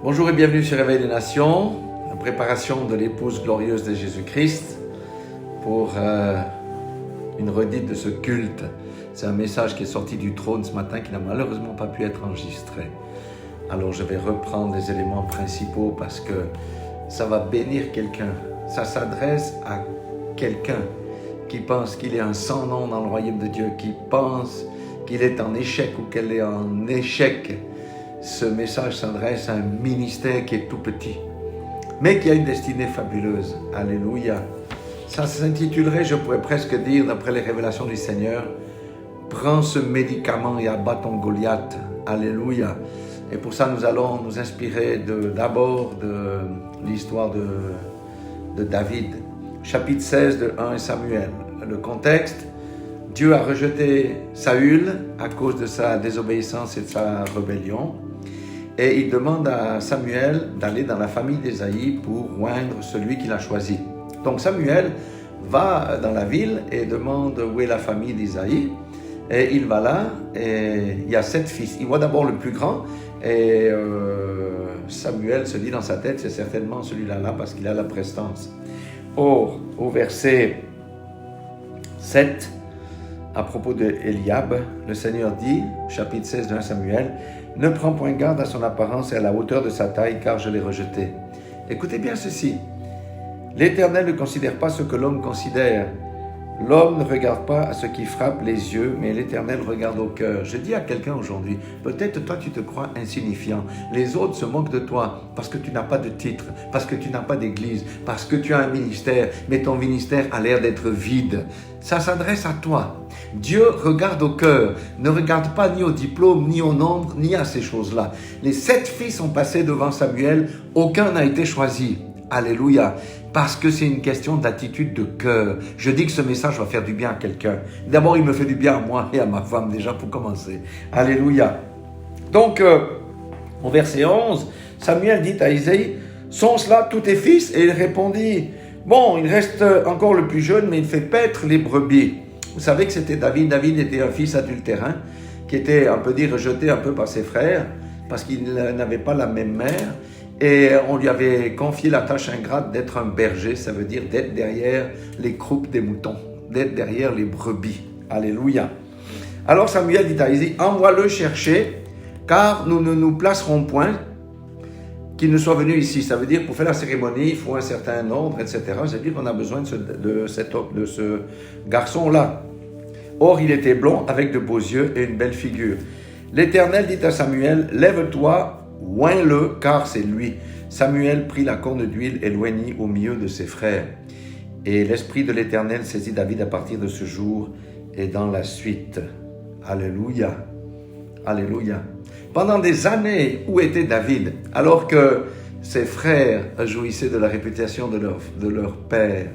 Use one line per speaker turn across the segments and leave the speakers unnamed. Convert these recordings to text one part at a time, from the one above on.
Bonjour et bienvenue sur Réveil des Nations, la préparation de l'épouse glorieuse de Jésus-Christ pour une redite de ce culte. C'est un message qui est sorti du trône ce matin qui n'a malheureusement pas pu être enregistré. Alors je vais reprendre les éléments principaux parce que ça va bénir quelqu'un. Ça s'adresse à quelqu'un qui pense qu'il est un sans nom dans le royaume de Dieu, qui pense qu'il est en échec ou qu'elle est en échec. Ce message s'adresse à un ministère qui est tout petit, mais qui a une destinée fabuleuse. Alléluia. Ça s'intitulerait, je pourrais presque dire, d'après les révélations du Seigneur, « Prends ce médicament et abat ton Goliath. » Alléluia. Et pour ça, nous allons nous inspirer d'abord de l'histoire de David. Chapitre 16 de 1 Samuel. Le contexte, Dieu a rejeté Saül à cause de sa désobéissance et de sa rébellion. Et il demande à Samuel d'aller dans la famille d'Ésaïe pour oindre celui qu'il a choisi. Donc Samuel va dans la ville et demande où est la famille d'Ésaïe. Et il va là et il y a 7 fils. Il voit d'abord le plus grand et Samuel se dit dans sa tête, c'est certainement celui-là parce qu'il a la prestance. Or, au verset 7, à propos d'Eliab, le Seigneur dit, chapitre 16 de 1 Samuel, « Ne prends point garde à son apparence et à la hauteur de sa taille, car je l'ai rejeté. » Écoutez bien ceci. L'Éternel ne considère pas ce que l'homme considère. L'homme ne regarde pas à ce qui frappe les yeux, mais l'Éternel regarde au cœur. Je dis à quelqu'un aujourd'hui, peut-être toi tu te crois insignifiant. Les autres se moquent de toi parce que tu n'as pas de titre, parce que tu n'as pas d'église, parce que tu as un ministère, mais ton ministère a l'air d'être vide. Ça s'adresse à toi. Dieu regarde au cœur, ne regarde pas ni au diplôme, ni au nombre, ni à ces choses-là. Les 7 fils sont passés devant Samuel, aucun n'a été choisi. Alléluia. Parce que c'est une question d'attitude de cœur. Je dis que ce message va faire du bien à quelqu'un. D'abord, il me fait du bien à moi et à ma femme déjà pour commencer. Alléluia. Donc, au verset 11, Samuel dit à Isaïe, « Sont cela tous tes fils ?» Et il répondit, « Bon, il reste encore le plus jeune, mais il fait paître les brebis. » Vous savez que c'était David. David était un fils adultérin qui était, on peut dire, rejeté un peu par ses frères parce qu'il n'avait pas la même mère. Et on lui avait confié la tâche ingrate d'être un berger, ça veut dire d'être derrière les croupes des moutons, d'être derrière les brebis. Alléluia. Alors Samuel dit à Isaïe, envoie-le chercher, car nous ne nous placerons point qu'il ne soit venu ici. Ça veut dire pour faire la cérémonie, il faut un certain ordre, etc. C'est-à-dire qu'on a besoin de ce garçon-là. Or, il était blond, avec de beaux yeux et une belle figure. L'Éternel dit à Samuel, lève-toi, oins-le, car c'est lui. Samuel prit la corne d'huile et l'oignit au milieu de ses frères. Et l'Esprit de l'Éternel saisit David à partir de ce jour et dans la suite. Alléluia. Alléluia. Pendant des années, où était David? Alors que ses frères jouissaient de la réputation de leur père.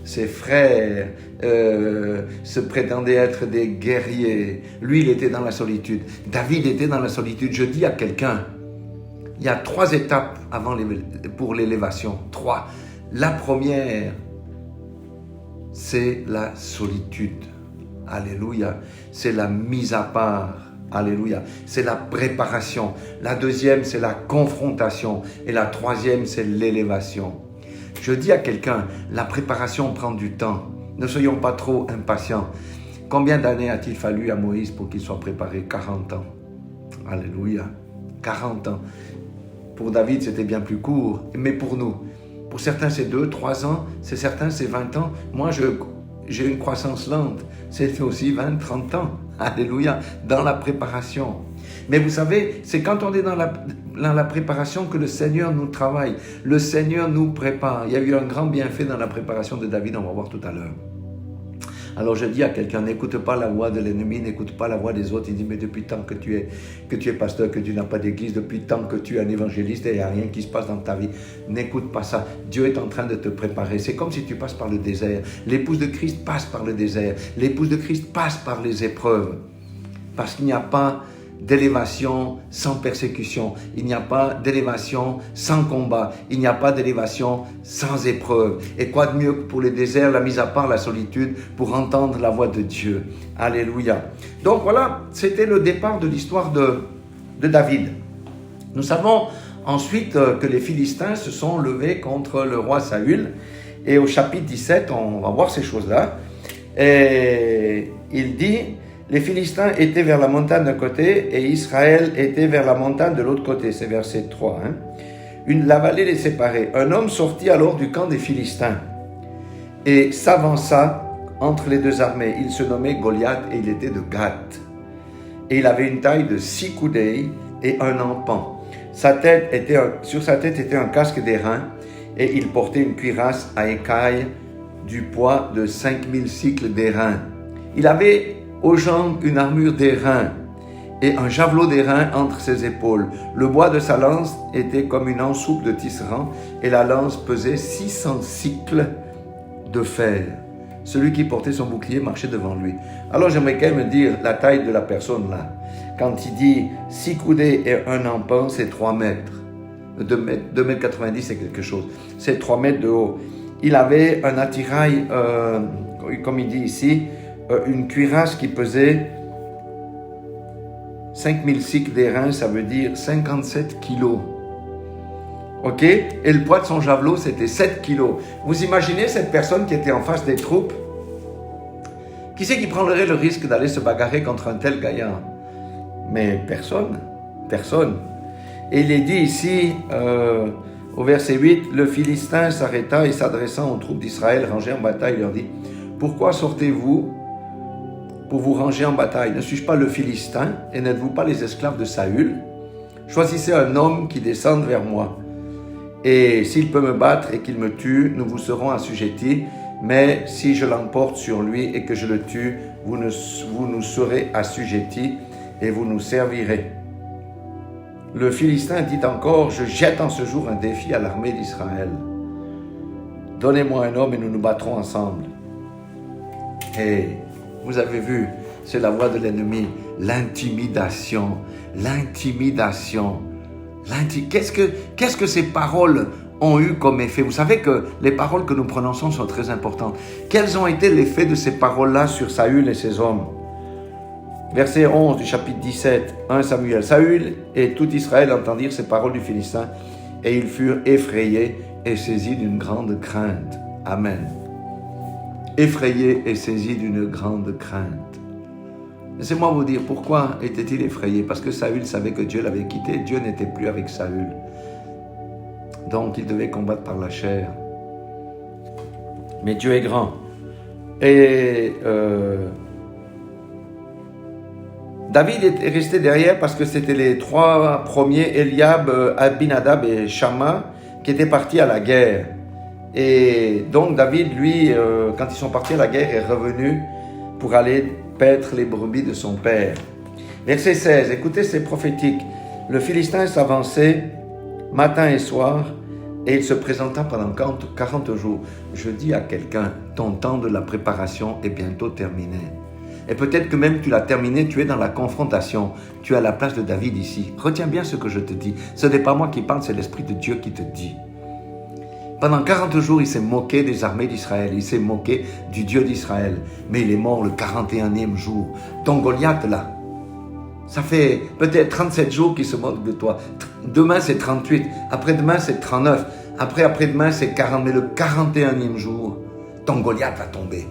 Ses frères se prétendaient être des guerriers. Lui, il était dans la solitude. David était dans la solitude. Je dis à quelqu'un, il y a 3 étapes pour l'élévation. 3. La première, c'est la solitude. Alléluia. C'est la mise à part. Alléluia. C'est la préparation. La deuxième, c'est la confrontation. Et la troisième, c'est l'élévation. Je dis à quelqu'un, la préparation prend du temps. Ne soyons pas trop impatients. Combien d'années a-t-il fallu à Moïse pour qu'il soit préparé? 40 ans. Alléluia. 40 ans. Pour David, c'était bien plus court, mais pour nous, pour certains, c'est 2, 3 ans, c'est certains, c'est 20 ans. Moi, j'ai une croissance lente, c'est aussi 20, 30 ans. Alléluia, dans la préparation. Mais vous savez, c'est quand on est dans la préparation que le Seigneur nous travaille. Le Seigneur nous prépare. Il y a eu un grand bienfait dans la préparation de David, on va voir tout à l'heure. Alors je dis à quelqu'un, n'écoute pas la voix de l'ennemi, n'écoute pas la voix des autres. Il dit, mais depuis tant que tu es pasteur, que tu n'as pas d'église, depuis tant que tu es un évangéliste et il n'y a rien qui se passe dans ta vie, n'écoute pas ça. Dieu est en train de te préparer. C'est comme si tu passes par le désert. L'épouse de Christ passe par le désert. L'épouse de Christ passe par les épreuves. Parce qu'il n'y a pas d'élévation sans persécution. Il n'y a pas d'élévation sans combat. Il n'y a pas d'élévation sans épreuve. Et quoi de mieux que pour les déserts, la mise à part, la solitude, pour entendre la voix de Dieu. Alléluia. Donc voilà, c'était le départ de l'histoire de David. Nous savons ensuite que les Philistins se sont levés contre le roi Saül. Et au chapitre 17, on va voir ces choses-là. Et il dit, les Philistins étaient vers la montagne d'un côté et Israël était vers la montagne de l'autre côté. C'est verset 3. La vallée les séparait. Un homme sortit alors du camp des Philistins et s'avança entre les deux armées. Il se nommait Goliath et il était de Gath. Et il avait une taille de 6 coudées et un empan. Sur sa tête était un casque d'airain et il portait une cuirasse à écailles du poids de 5000 cycles d'airain. Il avait aux jambes une armure d'airain et un javelot d'airain entre ses épaules. Le bois de sa lance était comme une ensoupe de tisserand et la lance pesait 600 cycles de fer. Celui qui portait son bouclier marchait devant lui. Alors j'aimerais quand même dire la taille de la personne là. Quand il dit 6 coudées et un empan, c'est 3 mètres. 2 mètres 90, c'est quelque chose. C'est 3 mètres de haut. Il avait un attirail, comme il dit ici, une cuirasse qui pesait 5000 cycles d'airain, ça veut dire 57 kilos. Ok? Et le poids de son javelot, c'était 7 kilos. Vous imaginez cette personne qui était en face des troupes? Qui c'est qui prendrait le risque d'aller se bagarrer contre un tel gaillard? Mais personne. Personne. Et il est dit ici, au verset 8, le Philistin s'arrêta et s'adressant aux troupes d'Israël rangées en bataille, leur dit, « Pourquoi sortez-vous pour vous ranger en bataille? Ne suis-je pas le Philistin et n'êtes-vous pas les esclaves de Saül? Choisissez un homme qui descende vers moi. Et s'il peut me battre et qu'il me tue, nous vous serons assujettis. Mais si je l'emporte sur lui et que je le tue, vous nous serez assujettis et vous nous servirez. » Le Philistin dit encore, « Je jette en ce jour un défi à l'armée d'Israël. Donnez-moi un homme et nous nous battrons ensemble. » Et vous avez vu, c'est la voix de l'ennemi, l'intimidation, l'intimidation. Qu'est-ce que ces paroles ont eu comme effet? Vous savez que les paroles que nous prononçons sont très importantes. Quels ont été l'effet de ces paroles-là sur Saül et ses hommes? Verset 11 du chapitre 17, 1 Samuel. Saül et tout Israël entendirent ces paroles du Philistin et ils furent effrayés et saisis d'une grande crainte. Amen. Effrayés et saisis d'une grande crainte. Laissez-moi vous dire, pourquoi était-il effrayé? Parce que Saül savait que Dieu l'avait quitté, Dieu n'était plus avec Saül. Donc il devait combattre par la chair. Mais Dieu est grand. Et David est resté derrière parce que c'était les 3 premiers, Eliab, Abinadab et Shama, qui étaient partis à la guerre. Et donc David, lui, quand ils sont partis à la guerre, est revenu pour aller paître les brebis de son père. Verset 16, écoutez, c'est prophétique. Le Philistin s'avançait matin et soir et il se présenta pendant 40 jours. Je dis à quelqu'un, ton temps de la préparation est bientôt terminé. Et peut-être que même tu l'as terminé, tu es dans la confrontation. Tu es à la place de David ici. Retiens bien ce que je te dis. Ce n'est pas moi qui parle, c'est l'Esprit de Dieu qui te dit. Pendant 40 jours, il s'est moqué des armées d'Israël. Il s'est moqué du Dieu d'Israël. Mais il est mort le 41e jour. Ton Goliath, là, ça fait peut-être 37 jours qu'il se moque de toi. Demain, c'est 38. Après-demain, c'est 39. Après-demain, c'est 40. Mais le 41e jour, ton Goliath va tomber.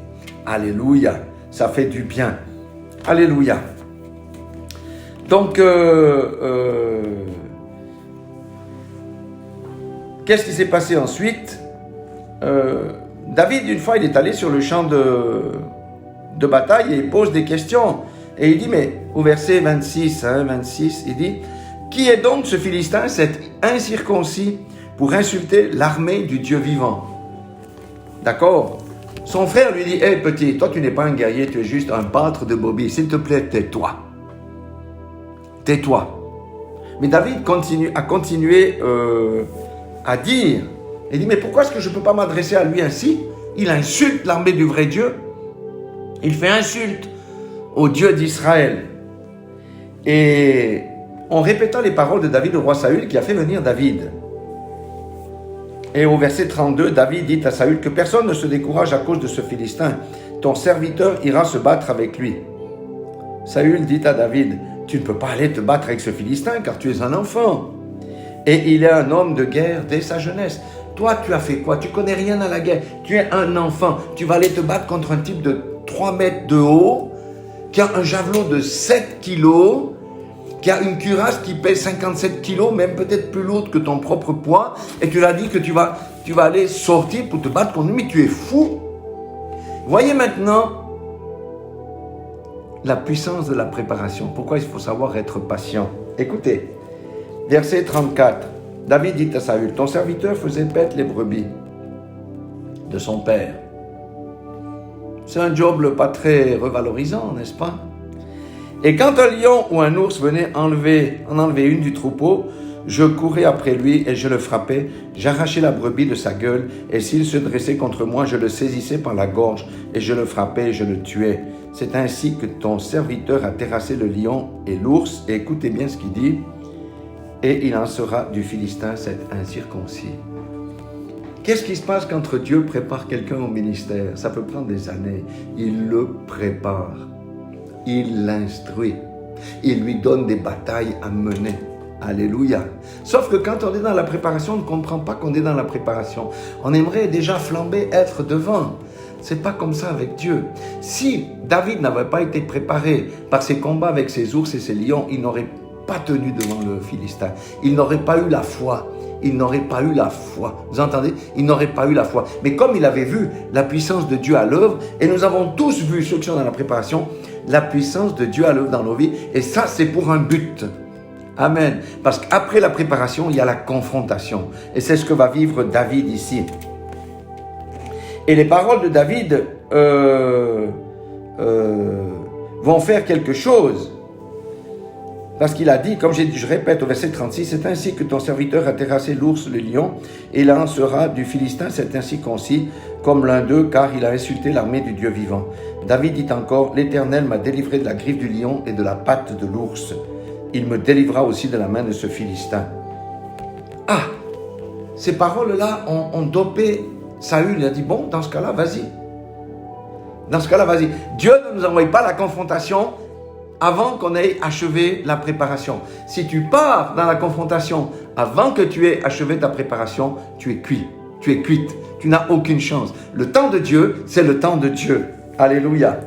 Alléluia. Ça fait du bien. Alléluia. Donc, qu'est-ce qui s'est passé ensuite? David, une fois, il est allé sur le champ de bataille et il pose des questions. Et il dit, mais au verset 26, il dit, « Qui est donc ce Philistin, cet incirconcis, pour insulter l'armée du Dieu vivant ?» D'accord? Son frère lui dit, « Hé petit, toi tu n'es pas un guerrier, tu es juste un pâtre de brebis. S'il te plaît, tais-toi. Tais-toi. » Mais David a continué à dire, il dit, « Mais pourquoi est-ce que je ne peux pas m'adresser à lui ainsi? Il insulte l'armée du vrai Dieu. Il fait insulte au Dieu d'Israël. » Et en répétant les paroles de David au roi Saül qui a fait venir David. Et au verset 32, David dit à Saül que personne ne se décourage à cause de ce Philistin. Ton serviteur ira se battre avec lui. Saül dit à David, tu ne peux pas aller te battre avec ce Philistin car tu es un enfant. Et il est un homme de guerre dès sa jeunesse. Toi, tu as fait quoi? Tu connais rien à la guerre. Tu es un enfant. Tu vas aller te battre contre un type de 3 mètres de haut, qui a un javelot de 7 kilos, qui a une cuirasse qui pèse 57 kilos, même peut-être plus lourde que ton propre poids, et tu l'as dit que tu vas aller sortir pour te battre contre lui, mais tu es fou. Voyez maintenant la puissance de la préparation. Pourquoi il faut savoir être patient? Écoutez, verset 34. David dit à Saül, ton serviteur faisait paître les brebis de son père. C'est un job pas très revalorisant, n'est-ce pas? Et quand un lion ou un ours venait en enlever une du troupeau, je courais après lui et je le frappais, j'arrachais la brebis de sa gueule, et s'il se dressait contre moi, je le saisissais par la gorge, et je le frappais et je le tuais. C'est ainsi que ton serviteur a terrassé le lion et l'ours, et écoutez bien ce qu'il dit, et il en sera du Philistin cet incirconcis. Qu'est-ce qui se passe quand Dieu prépare quelqu'un au ministère? Ça peut prendre des années. Il le prépare, il l'instruit, il lui donne des batailles à mener. Alléluia. Sauf que quand on est dans la préparation, on ne comprend pas qu'on est dans la préparation. On aimerait déjà flamber, être devant. C'est pas comme ça avec Dieu. Si David n'avait pas été préparé par ses combats avec ses ours et ses lions, il n'aurait pas tenu devant le Philistin. Il n'aurait pas eu la foi. Il n'aurait pas eu la foi. Vous entendez? Il n'aurait pas eu la foi. Mais comme il avait vu la puissance de Dieu à l'œuvre, et nous avons tous vu, ceux qui sont dans la préparation, la puissance de Dieu à l'œuvre dans nos vies, et ça c'est pour un but. Amen. Parce qu'après la préparation, il y a la confrontation. Et c'est ce que va vivre David ici. Et les paroles de David vont faire quelque chose. Parce qu'il a dit, comme j'ai dit, je répète au verset 36, c'est ainsi que ton serviteur a terrassé l'ours, le lion, et il en sera du Philistin cet incirconcis, comme l'un d'eux, car il a insulté l'armée du Dieu vivant. David dit encore, l'Éternel m'a délivré de la griffe du lion et de la patte de l'ours. Il me délivrera aussi de la main de ce Philistin. Ah, ces paroles-là ont dopé Saül. Il a dit, bon, dans ce cas-là, vas-y. Dans ce cas-là, vas-y. Dieu ne nous envoie pas la confrontation avant qu'on ait achevé la préparation. Si tu pars dans la confrontation avant que tu aies achevé ta préparation, tu es cuit. Tu es cuite. Tu n'as aucune chance. Le temps de Dieu, c'est le temps de Dieu. Alléluia.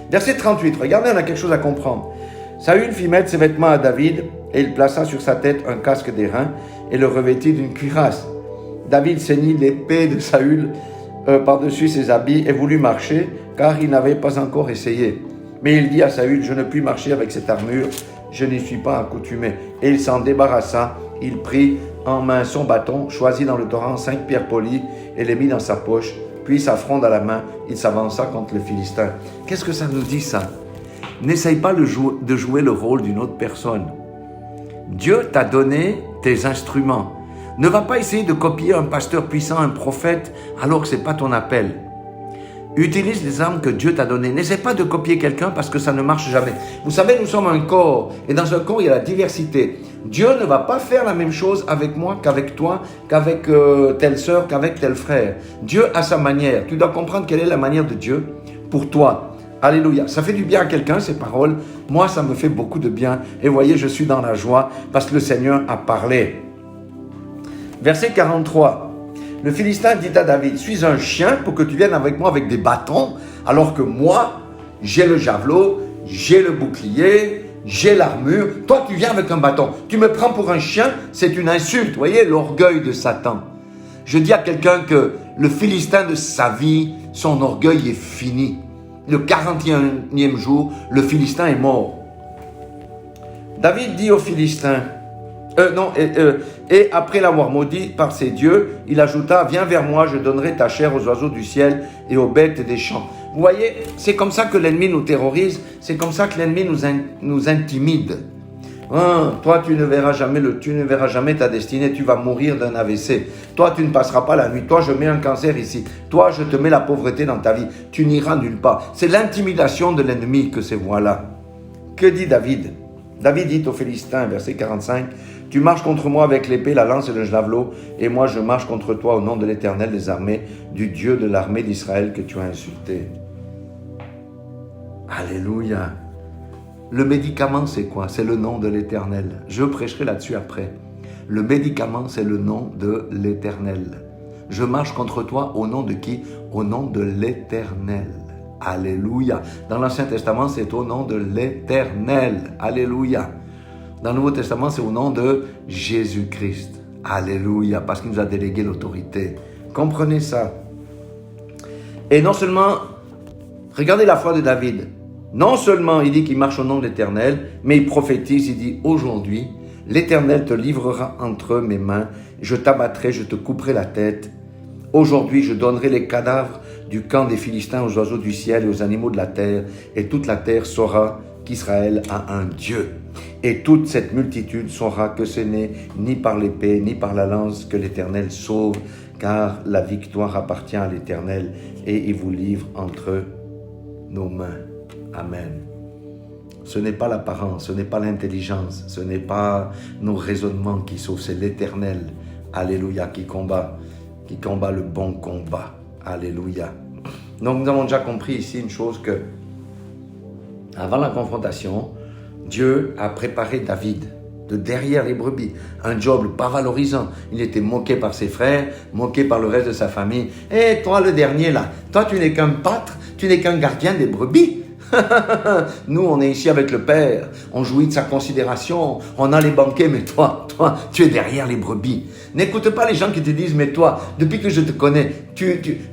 Verset 38. Regardez, on a quelque chose à comprendre. Saül fit mettre ses vêtements à David et il plaça sur sa tête un casque d'airain et le revêtit d'une cuirasse. David ceignit l'épée de Saül par-dessus ses habits et voulut marcher car il n'avait pas encore essayé. Mais il dit à Saül, je ne puis marcher avec cette armure, je n'y suis pas accoutumé. Et il s'en débarrassa, il prit en main son bâton, choisit dans le torrent 5 pierres polies et les mit dans sa poche, puis sa fronde à la main, il s'avança contre le Philistin. Qu'est-ce que ça nous dit ça? N'essaye pas de jouer le rôle d'une autre personne. Dieu t'a donné tes instruments. Ne va pas essayer de copier un pasteur puissant, un prophète, alors que ce n'est pas ton appel. Utilise les armes que Dieu t'a données. N'essaie pas de copier quelqu'un parce que ça ne marche jamais. Vous savez, nous sommes un corps. Et dans un corps, il y a la diversité. Dieu ne va pas faire la même chose avec moi qu'avec toi, qu'avec telle sœur, qu'avec tel frère. Dieu a sa manière. Tu dois comprendre quelle est la manière de Dieu pour toi. Alléluia. Ça fait du bien à quelqu'un, ces paroles. Moi, ça me fait beaucoup de bien. Et voyez, je suis dans la joie parce que le Seigneur a parlé. Verset 43. Le Philistin dit à David, suis un chien pour que tu viennes avec moi avec des bâtons, alors que moi, j'ai le javelot, j'ai le bouclier, j'ai l'armure. Toi, tu viens avec un bâton. Tu me prends pour un chien, c'est une insulte. Vous voyez, l'orgueil de Satan. Je dis à quelqu'un que le Philistin de sa vie, son orgueil est fini. Le 41e jour, le Philistin est mort. David dit au Philistin, et après l'avoir maudit par ses dieux, il ajouta, viens vers moi, je donnerai ta chair aux oiseaux du ciel et aux bêtes des champs. Vous voyez, c'est comme ça que l'ennemi nous terrorise, c'est comme ça que l'ennemi nous intimide. Toi, tu ne verras jamais ta destinée, tu vas mourir d'un AVC. Toi, tu ne passeras pas la nuit. Toi, je mets un cancer ici. Toi, je te mets la pauvreté dans ta vie. Tu n'iras nulle part. C'est l'intimidation de l'ennemi que ces voix-là. Que dit David? David dit aux Philistins, verset 45, « Tu marches contre moi avec l'épée, la lance et le javelot, et moi je marche contre toi au nom de l'Éternel des armées, du Dieu de l'armée d'Israël que tu as insulté. » Alléluia. Le médicament, c'est quoi? C'est le nom de l'Éternel. Je prêcherai là-dessus après. Le médicament, c'est le nom de l'Éternel. Je marche contre toi au nom de qui? Au nom de l'Éternel. Alléluia. Dans l'Ancien Testament, c'est au nom de l'Éternel. Alléluia. Dans le Nouveau Testament, c'est au nom de Jésus-Christ. Alléluia. Parce qu'il nous a délégué l'autorité. Comprenez ça. Et non seulement, regardez la foi de David. Non seulement il dit qu'il marche au nom de l'Éternel, mais il prophétise, il dit aujourd'hui, l'Éternel te livrera entre mes mains, je t'abattrai, je te couperai la tête. Aujourd'hui, je donnerai les cadavres du camp des Philistins aux oiseaux du ciel et aux animaux de la terre, et toute la terre saura qu'Israël a un Dieu. Et toute cette multitude saura que ce n'est ni par l'épée, ni par la lance que l'Éternel sauve, car la victoire appartient à l'Éternel, et il vous livre entre nos mains. Amen. Ce n'est pas l'apparence, ce n'est pas l'intelligence, ce n'est pas nos raisonnements qui sauvent, c'est l'Éternel, alléluia, qui combat le bon combat, alléluia. Donc nous avons déjà compris ici une chose que, avant la confrontation, Dieu a préparé David de derrière les brebis, un job pas valorisant. Il était moqué par ses frères, moqué par le reste de sa famille. Et toi le dernier là, toi tu n'es qu'un pâtre, tu n'es qu'un gardien des brebis. Nous, on est ici avec le Père, on jouit de sa considération, on a les banquets, mais toi, tu es derrière les brebis. N'écoute pas les gens qui te disent, mais toi, depuis que je te connais,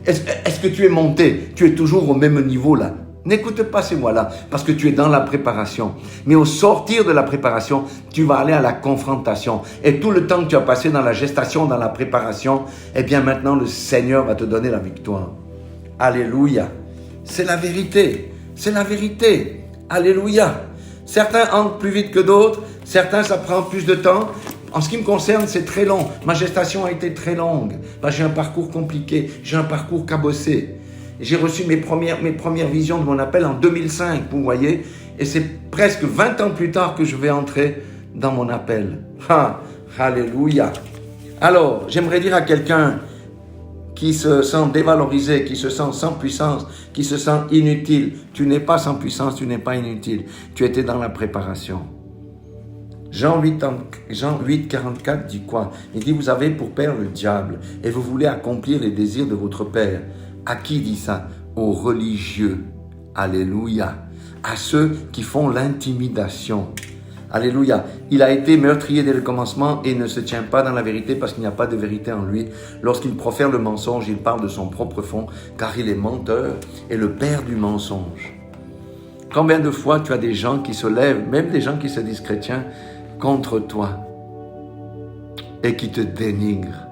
est-ce que tu es monté? Tu es toujours au même niveau là. N'écoute pas ces mots-là, parce que tu es dans la préparation. Mais au sortir de la préparation, tu vas aller à la confrontation. Et tout le temps que tu as passé dans la gestation, dans la préparation, eh bien maintenant le Seigneur va te donner la victoire. Alléluia. C'est la vérité. C'est la vérité. Alléluia. Certains entrent plus vite que d'autres. Certains, ça prend plus de temps. En ce qui me concerne, c'est très long. Ma gestation a été très longue. J'ai un parcours compliqué. J'ai un parcours cabossé. J'ai reçu mes premières visions de mon appel en 2005, vous voyez. Et c'est presque 20 ans plus tard que je vais entrer dans mon appel. Alléluia. Alors, j'aimerais dire à quelqu'un qui se sent dévalorisé, qui se sent sans puissance, qui se sent inutile. Tu n'es pas sans puissance, tu n'es pas inutile. Tu étais dans la préparation. Jean 8, 44 dit quoi? Il dit, vous avez pour père le diable et vous voulez accomplir les désirs de votre père. À qui dit ça? Aux religieux. Alléluia. À ceux qui font l'intimidation. Alléluia. Il a été meurtrier dès le commencement et ne se tient pas dans la vérité parce qu'il n'y a pas de vérité en lui. Lorsqu'il profère le mensonge, il parle de son propre fond car il est menteur et le père du mensonge. Combien de fois tu as des gens qui se lèvent, même des gens qui se disent chrétiens, contre toi et qui te dénigrent,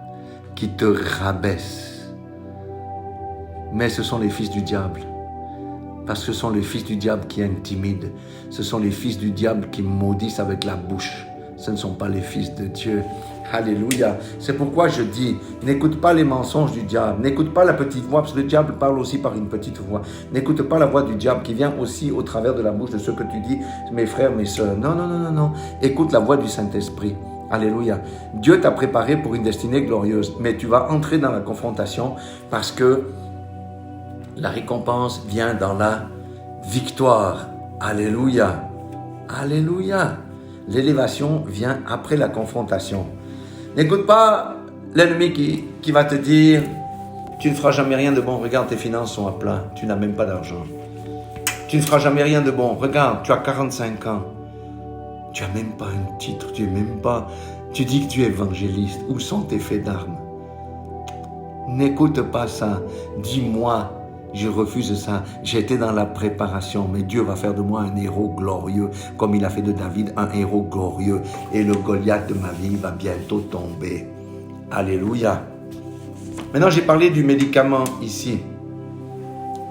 qui te rabaissent. Mais ce sont les fils du diable. Parce que ce sont les fils du diable qui intimident. Ce sont les fils du diable qui maudissent avec la bouche. Ce ne sont pas les fils de Dieu. Alléluia. C'est pourquoi je dis, n'écoute pas les mensonges du diable. N'écoute pas la petite voix, parce que le diable parle aussi par une petite voix. N'écoute pas la voix du diable qui vient aussi au travers de la bouche de ce que tu dis, mes frères, mes sœurs. Non. Écoute la voix du Saint-Esprit. Alléluia. Dieu t'a préparé pour une destinée glorieuse. Mais tu vas entrer dans la confrontation parce que la récompense vient dans la victoire. Alléluia. Alléluia. L'élévation vient après la confrontation. N'écoute pas l'ennemi qui va te dire « Tu ne feras jamais rien de bon. Regarde, tes finances sont à plein. Tu n'as même pas d'argent. Tu ne feras jamais rien de bon. Regarde, tu as 45 ans. Tu n'as même pas un titre. Tu dis que tu es évangéliste. Où sont tes faits d'armes? » N'écoute pas ça. Dis-moi. Je refuse ça. J'étais dans la préparation, mais Dieu va faire de moi un héros glorieux, comme il a fait de David un héros glorieux. Et le Goliath de ma vie va bientôt tomber. Alléluia. Maintenant, j'ai parlé du médicament ici.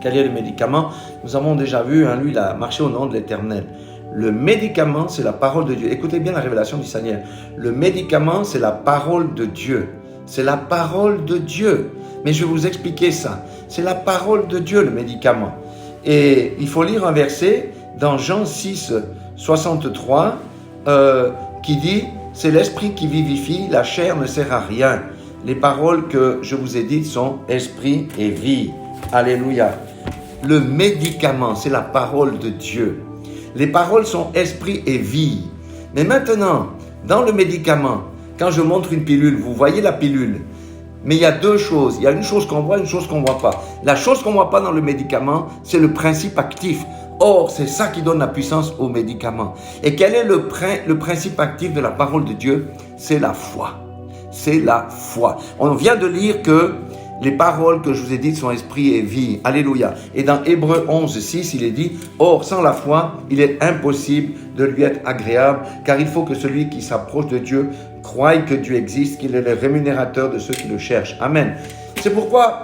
Quel est le médicament? Nous avons déjà vu, lui, il a marché au nom de l'Éternel. Le médicament, c'est la parole de Dieu. Écoutez bien la révélation du Seigneur. Le médicament, c'est la parole de Dieu. C'est la parole de Dieu. Mais je vais vous expliquer ça. C'est la parole de Dieu, le médicament. Et il faut lire un verset dans Jean 6, 63, qui dit « C'est l'esprit qui vivifie, la chair ne sert à rien. Les paroles que je vous ai dites sont esprit et vie. » Alléluia. Le médicament, c'est la parole de Dieu. Les paroles sont esprit et vie. Mais maintenant, dans le médicament, quand je montre une pilule, vous voyez la pilule. Mais il y a deux choses. Il y a une chose qu'on voit, une chose qu'on ne voit pas. La chose qu'on ne voit pas dans le médicament, c'est le principe actif. Or, c'est ça qui donne la puissance au médicament. Et quel est le principe actif de la parole de Dieu? C'est la foi. C'est la foi. On vient de lire que les paroles que je vous ai dites sont esprit et vie. Alléluia. Et dans Hébreux 11, 6, il est dit, « Or, sans la foi, il est impossible de lui être agréable, car il faut que celui qui s'approche de Dieu croie que Dieu existe, qu'il est le rémunérateur de ceux qui le cherchent. » Amen. C'est pourquoi,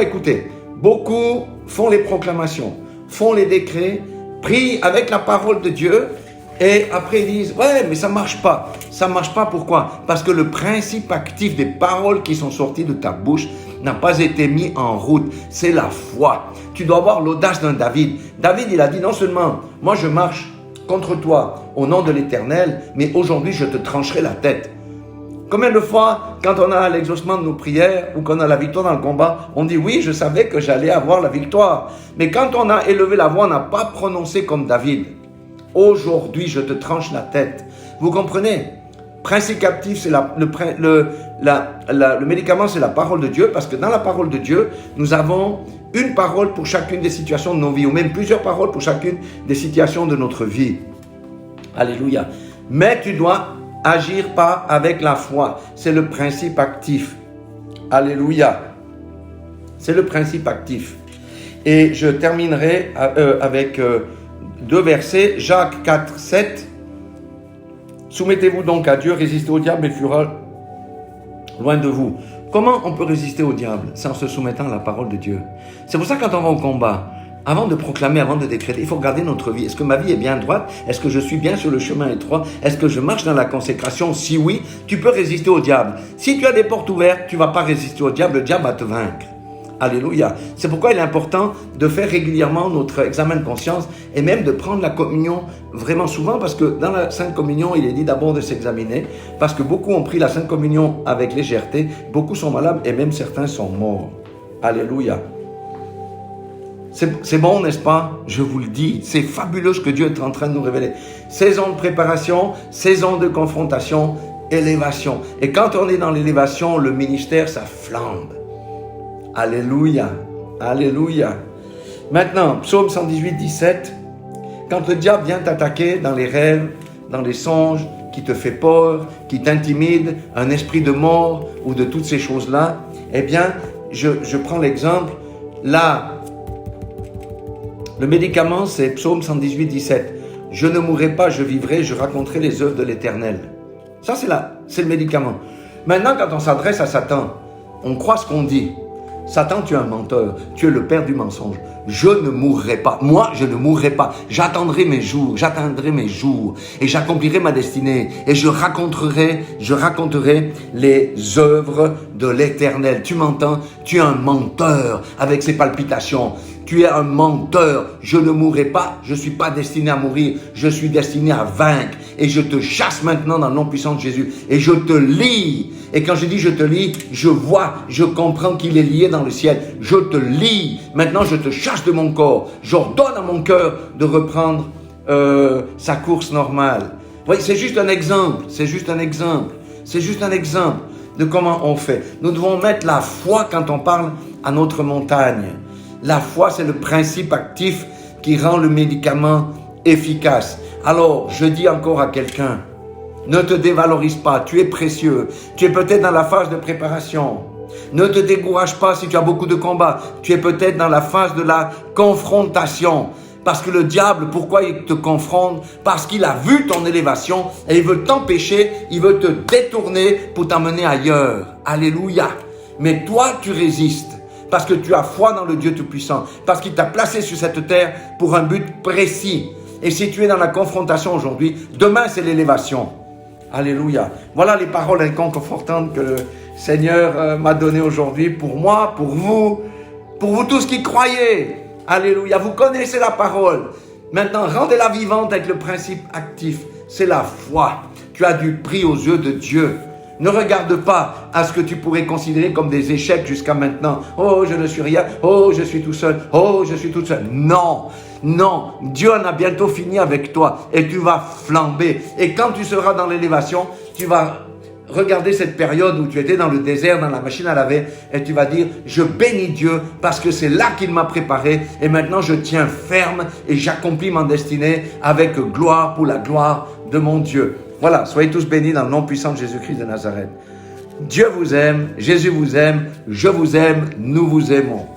écoutez, beaucoup font les proclamations, font les décrets, prient avec la parole de Dieu, et après ils disent, ouais, mais ça marche pas. Ça marche pas, pourquoi? Parce que le principe actif des paroles qui sont sorties de ta bouche n'a pas été mis en route. C'est la foi. Tu dois avoir l'audace d'un David. David, il a dit non seulement, moi je marche contre toi au nom de l'Éternel, mais aujourd'hui je te trancherai la tête. Combien de fois, quand on a l'exaucement de nos prières ou qu'on a la victoire dans le combat, on dit oui, je savais que j'allais avoir la victoire. Mais quand on a élevé la voix, on n'a pas prononcé comme David. Aujourd'hui, je te tranche la tête. Vous comprenez? Principe actif, c'est le médicament, c'est la parole de Dieu, parce que dans la parole de Dieu, nous avons une parole pour chacune des situations de nos vies, ou même plusieurs paroles pour chacune des situations de notre vie. Alléluia. Mais tu dois agir pas avec la foi. C'est le principe actif. Alléluia. C'est le principe actif. Et je terminerai avec deux versets. Jacques 4, 7. Soumettez-vous donc à Dieu, résistez au diable et il fuira loin de vous. Comment on peut résister au diable? C'est en se soumettant à la parole de Dieu. C'est pour ça que quand on va au combat, avant de proclamer, avant de décréter, il faut regarder notre vie. Est-ce que ma vie est bien droite? Est-ce que je suis bien sur le chemin étroit? Est-ce que je marche dans la consécration? Si oui, tu peux résister au diable. Si tu as des portes ouvertes, tu ne vas pas résister au diable, le diable va te vaincre. Alléluia. C'est pourquoi il est important de faire régulièrement notre examen de conscience et même de prendre la communion vraiment souvent, parce que dans la Sainte Communion, il est dit d'abord de s'examiner, parce que beaucoup ont pris la Sainte Communion avec légèreté, beaucoup sont malades et même certains sont morts. Alléluia. C'est bon, n'est-ce pas? Je vous le dis, c'est fabuleux ce que Dieu est en train de nous révéler. Saison de préparation, saison de confrontation, élévation. Et quand on est dans l'élévation, le ministère, ça flambe. Alléluia, alléluia. Maintenant, psaume 118, 17. Quand le diable vient t'attaquer dans les rêves, dans les songes, qui te fait peur, qui t'intimide, un esprit de mort ou de toutes ces choses-là, eh bien, je prends l'exemple. Là, le médicament, c'est psaume 118, 17. Je ne mourrai pas, je vivrai, je raconterai les œuvres de l'Éternel. Ça, c'est le médicament. Maintenant, quand on s'adresse à Satan, on croit ce qu'on dit. Satan, tu es un menteur, tu es le père du mensonge. Je ne mourrai pas, moi je ne mourrai pas, j'atteindrai mes jours et j'accomplirai ma destinée et je raconterai les œuvres de l'Éternel. Tu m'entends? Tu es un menteur avec ses palpitations. Tu es un menteur, je ne mourrai pas, je ne suis pas destiné à mourir, je suis destiné à vaincre. Et je te chasse maintenant dans le nom puissant de Jésus. Et je te lie. Et quand je dis je te lie, je vois, je comprends qu'il est lié dans le ciel. Je te lie. Maintenant, je te chasse de mon corps. J'ordonne à mon cœur de reprendre sa course normale. Oui, c'est juste un exemple. C'est juste un exemple de comment on fait. Nous devons mettre la foi quand on parle à notre montagne. La foi, c'est le principe actif qui rend le médicament efficace. Alors, je dis encore à quelqu'un, ne te dévalorise pas, tu es précieux. Tu es peut-être dans la phase de préparation. Ne te décourage pas si tu as beaucoup de combats. Tu es peut-être dans la phase de la confrontation. Parce que le diable, pourquoi il te confronte? Parce qu'il a vu ton élévation et il veut t'empêcher, il veut te détourner pour t'emmener ailleurs. Alléluia. Mais toi, tu résistes. Parce que tu as foi dans le Dieu Tout-Puissant. Parce qu'il t'a placé sur cette terre pour un but précis. Et si tu es dans la confrontation aujourd'hui, demain c'est l'élévation. Alléluia. Voilà les paroles réconfortantes que le Seigneur m'a données aujourd'hui pour moi, pour vous tous qui croyez. Alléluia. Vous connaissez la parole. Maintenant, rendez-la vivante avec le principe actif. C'est la foi. Tu as du prix aux yeux de Dieu. Ne regarde pas à ce que tu pourrais considérer comme des échecs jusqu'à maintenant. Oh, je ne suis rien. Oh, je suis tout seul. Oh, je suis toute seule. Non, non. Dieu en a bientôt fini avec toi et tu vas flamber. Et quand tu seras dans l'élévation, tu vas regarder cette période où tu étais dans le désert, dans la machine à laver, et tu vas dire, je bénis Dieu parce que c'est là qu'il m'a préparé et maintenant je tiens ferme et j'accomplis mon destinée avec gloire pour la gloire de mon Dieu. Voilà, soyez tous bénis dans le nom puissant de Jésus-Christ de Nazareth. Dieu vous aime, Jésus vous aime, je vous aime, nous vous aimons.